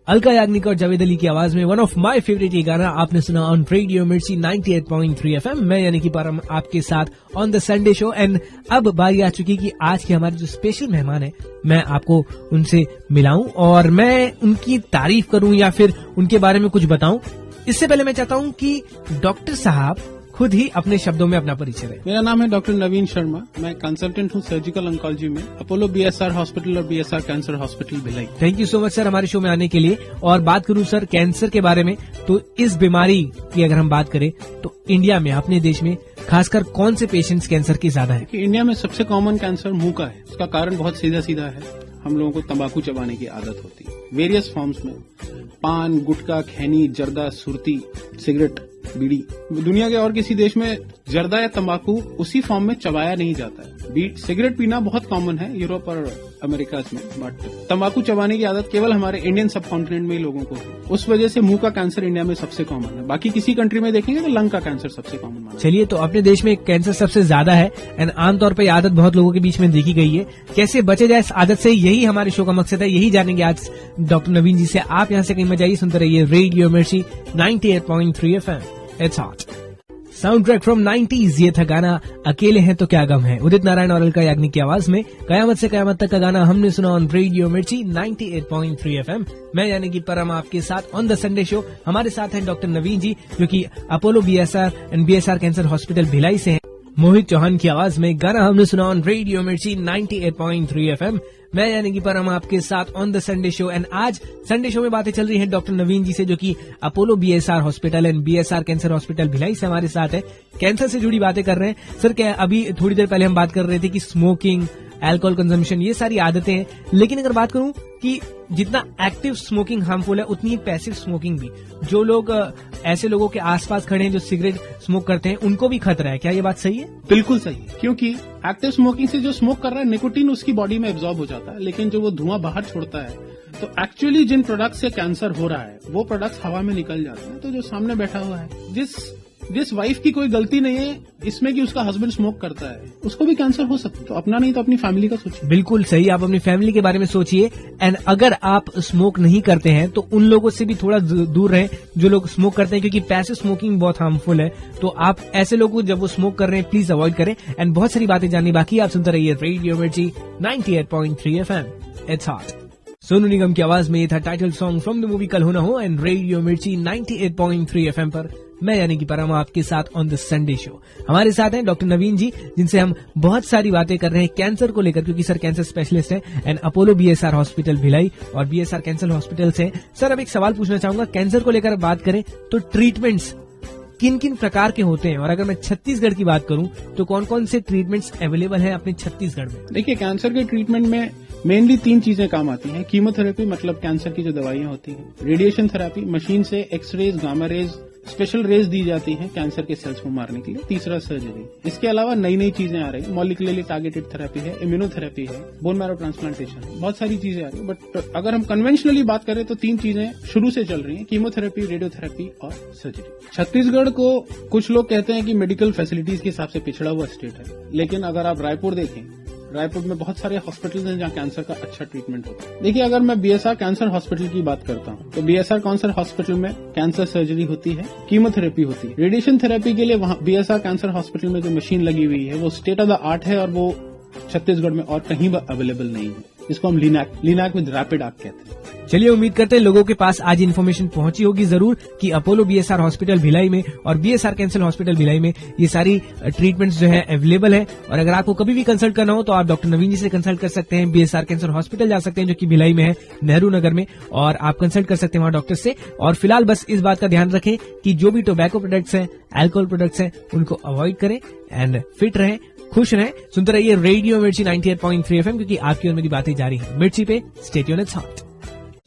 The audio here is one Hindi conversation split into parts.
अलका याग्निक और जावेद अली की आवाज में वन ऑफ माय फेवरेट ये गाना आपने सुना ऑन रेडियो मिर्ची 98.3 FM। मैं यानी कि परम आपके साथ on the Sunday show. And अब बारी आ चुकी कि आज के हमारे जो स्पेशल मेहमान है मैं आपको उनसे मिलाऊं और मैं उनकी तारीफ करूं या फिर उनके बारे में कुछ बताऊं। इससे पहले मैं चाहता हूं कि डॉक्टर साहब खुद ही अपने शब्दों में अपना परिचय दें। मेरा नाम है डॉक्टर नवीन शर्मा। मैं कंसल्टेंट हूँ सर्जिकल ऑन्कोलॉजी में अपोलो बीएसआर हॉस्पिटल और BSR cancer hospital Bhilai. Thank you so much sir हमारे शो में आने के लिए। और बात करूं सर कैंसर के बारे में, तो इस बीमारी की अगर हम बात करें तो इंडिया में अपने देश में खासकर कौन से पेशेंट्स कैंसर के ज्यादा है? इंडिया में सबसे कॉमन कैंसर मुंह का है। उसका कारण बहुत सीधा सीधा है, हम लोगों को तंबाकू चबाने की आदत होती है वेरियस फॉर्म्स में। पान, गुटखा, खैनी, जर्दा, सुरती, सिगरेट, बीड़ी। दुनिया के और किसी देश में जर्दा या तंबाकू उसी फॉर्म में चबाया नहीं जाता है। सिगरेट पीना बहुत कॉमन है यूरोप और अमेरिका में, बट तंबाकू चबाने की आदत केवल हमारे इंडियन सब कॉन्टिनेंट में ही लोगों को है। उस वजह से मुंह का कैंसर इंडिया में सबसे कॉमन है। बाकी किसी कंट्री में देखेंगे तो लंग का कैंसर सबसे कॉमन माना। चलिए, तो अपने देश में कैंसर सबसे ज्यादा है एंड आमतौर पर आदत बहुत लोगों के बीच में देखी गई है। कैसे बचे जाए इस आदत से, यही हमारे शो का मकसद है। यही जानेंगे आज डॉक्टर नवीन जी से। आप यहाँ से कहीं मत जाइए, सुनते रहिए radio Mirchi 98.3 FM। It's hot sound track from 90s। ये था गाना अकेले हैं तो क्या गम है, उदित नारायण और अलका याग्निक की आवाज में। कयामत से कयामत तक का गाना हमने सुना ऑन रेडियो मिर्ची 98.3 FM। मैं यानी कि परम आपके साथ ऑन द संडे शो। हमारे साथ हैं डॉक्टर नवीन जी जो कि Apollo BSR and BSR cancer hospital Bhilai से हैं। मोहित चौहान की आवाज में गाना हमने सुना ऑन रेडियो मिर्ची 98.3 FM। मैं यानी कि परम आपके साथ on the Sunday show. And आज संडे शो में बातें चल रही हैं डॉक्टर नवीन जी से जो कि Apollo BSR hospital and BSR cancer hospital Bhilai से हमारे साथ है। कैंसर से जुड़ी बातें कर रहे हैं सर। क्या अभी थोड़ी देर पहले हम बात कर रहे थे कि स्मोकिंग, अल्कोहल कंजम्पशन, ये सारी आदतें हैं, लेकिन अगर बात करूं कि जितना एक्टिव स्मोकिंग हार्मफुल है उतनी पैसिव स्मोकिंग भी। जो लोग ऐसे लोगों के आसपास खड़े हैं जो सिगरेट स्मोक करते हैं उनको भी खतरा है, क्या ये बात सही है? बिल्कुल सही है, क्योंकि एक्टिव स्मोकिंग से जो स्मोक कर रहा है निकोटीन उसकी बॉडी में एब्जॉर्ब हो जाता है, लेकिन जो वो धुआं बाहर छोड़ता है तो एक्चुअली जिन प्रोडक्ट से कैंसर हो रहा है वो प्रोडक्ट्स हवा में निकल जाते हैं। तो जो सामने बैठा हुआ है, जिस वाइफ की कोई गलती नहीं है इसमें कि उसका हस्बैंड स्मोक करता है, उसको भी कैंसर हो सकता है। तो अपना नहीं तो अपनी फैमिली का सोचिए। बिल्कुल सही, आप अपनी फैमिली के बारे में सोचिए। एंड अगर आप स्मोक नहीं करते हैं तो उन लोगों से भी थोड़ा दूर रहें जो लोग स्मोक करते हैं, क्योंकि पैसिव स्मोकिंग बहुत हार्मफुल है। तो आप ऐसे लोगों को जब वो स्मोक कर रहे हैं प्लीज अवॉइड करें। एंड बहुत सारी बातें जाननी बाकी, आप सुनते रहिए radio Mirchi 98.3 FM। It's hot. Sonu Nigam की आवाज में ये था title song from the movie Kal Ho ना हो एंड रेडियो मिर्ची 98.3 FM पर। मैं यानी कि परम आपके साथ ऑन द संडे शो। हमारे साथ हैं डॉक्टर नवीन जी जिनसे हम बहुत सारी बातें कर रहे हैं कैंसर को लेकर, क्योंकि सर कैंसर स्पेशलिस्ट हैं and Apollo BSR hospital Bhilai और बीएसआर कैंसर हॉस्पिटल से। सर अब एक सवाल पूछना चाहूंगा, कैंसर को लेकर बात करें तो ट्रीटमेंट्स किन किन प्रकार के होते हैं, और अगर मैं छत्तीसगढ़ की बात करूं तो कौन कौन से ट्रीटमेंट्स अवेलेबल हैं अपने छत्तीसगढ़ में? देखिए, कैंसर के ट्रीटमेंट में मेनली 3 चीजें काम आती हैं। कीमोथेरेपी मतलब कैंसर की जो दवाइयां होती हैं, रेडिएशन थेरेपी, मशीन से X-rays, gamma rays, special rays दी जाती हैं कैंसर के सेल्स को मारने के लिए। तीसरा सर्जरी। इसके अलावा नई नई चीजें आ रही है, मॉलिक्यूलरली टारगेटेड थेरेपी है, इम्यूनोथेरेपी है, बोन मैरो ट्रांसप्लांटेशन है, बहुत सारी चीजें आ रही है। बट अगर हम कन्वेंशनली बात करें तो 3 चीजें शुरू से चल रही हैं, कीमोथेरेपी, रेडियोथेरेपी और सर्जरी। छत्तीसगढ़ को कुछ लोग कहते हैं कि मेडिकल फैसिलिटीज के हिसाब से पिछड़ा हुआ स्टेट है, लेकिन अगर आप रायपुर देखें, रायपुर में बहुत सारे हॉस्पिटल्स हैं जहां कैंसर का अच्छा ट्रीटमेंट होता है। देखिए, अगर मैं बीएसआर कैंसर हॉस्पिटल की बात करता हूं तो बीएसआर कैंसर हॉस्पिटल में कैंसर सर्जरी होती है, कीमोथेरेपी होती है। रेडिएशन थेरेपी के लिए वहां बीएसआर कैंसर हॉस्पिटल में जो मशीन लगी हुई है वो स्टेट ऑफ द आर्ट है और वो छत्तीसगढ़ में और कहीं अवेलेबल नहीं है। इसको हम लिनैक विद रैपिड आर्क कहते हैं। चलिए, उम्मीद करते हैं लोगों के पास आज इन्फॉर्मेशन पहुंची होगी जरूर कि अपोलो बीएसआर हॉस्पिटल भिलाई में और बीएसआर कैंसर हॉस्पिटल भिलाई में ये सारी ट्रीटमेंट्स जो है अवेलेबल है। और अगर आपको कभी भी कंसल्ट करना हो तो आप डॉक्टर नवीन जी से कंसल्ट कर सकते हैं। बीएसआर कैंसर हॉस्पिटल जा सकते हैं जो कि भिलाई में है, नेहरू नगर में, और आप कंसल्ट कर सकते हैं वहां डॉक्टर से। और फिलहाल बस इस बात का ध्यान रखें कि जो भी टोबैको प्रोडक्ट्स हैं, अल्कोहल प्रोडक्ट्स हैं, उनको अवॉइड करें एंड फिट रहें, खुश रहें। सुनते रहिए रेडियो मिर्ची 98.3 FM, क्योंकि आपकी और मेरी बातें जारी है। मिर्ची पे स्टे ट्यून्ड, इट्स हॉट।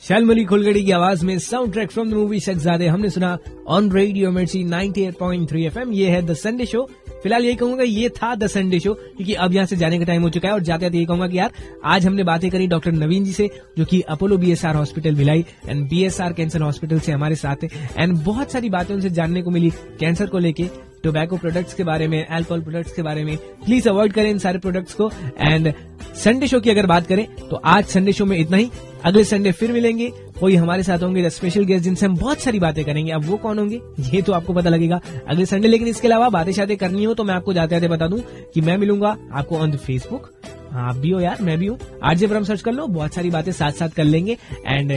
शैलमली खुलगड़ी की आवाज में sound track from the movie शहजादे हमने सुना ऑन रेडियो मिर्ची 98.3 FM। ये है द संडे शो। फिलहाल यही कहूंगा, ये था द संडे शो, क्योंकि अब यहाँ से जाने का टाइम हो चुका है। और जाते जाते ये कहूंगा कि यार आज हमने बातें करी डॉक्टर नवीन जी से जो कि Apollo BSR hospital Bhilai and BSR cancer hospital से हमारे साथ है। एंड बहुत सारी बातें उनसे जानने को मिली कैंसर को लेके, टोबैको प्रोडक्ट्स के बारे में, अल्कोहल प्रोडक्ट्स के बारे में। प्लीज अवॉइड करें इन सारे प्रोडक्ट्स को। एंड संडे शो की अगर बात करें तो आज संडे शो में इतना ही। अगले संडे फिर मिलेंगे, कोई हमारे साथ होंगे स्पेशल गेस्ट जिनसे हम बहुत सारी बातें करेंगे। अब वो कौन होंगे ये तो आपको पता लगेगा अगले संडे। लेकिन इसके अलावा बातें शातें करनी हो तो मैं आपको जाते जाते बता दूं कि मैं मिलूंगा आपको ऑन द फेसबुक। आप भी हो यार, मैं भी हूँ, आरजे ब्रह्म सर्च कर लो, बहुत सारी बातें साथ साथ कर लेंगे एंड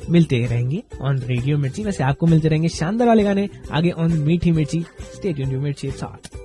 मिलते रहेंगे ऑन रेडियो मिर्ची। वैसे आपको मिलते रहेंगे शानदार वाले गाने आगे ऑन मीठी मिर्ची। स्टे ट्यून्ड टू मिर्ची साथ।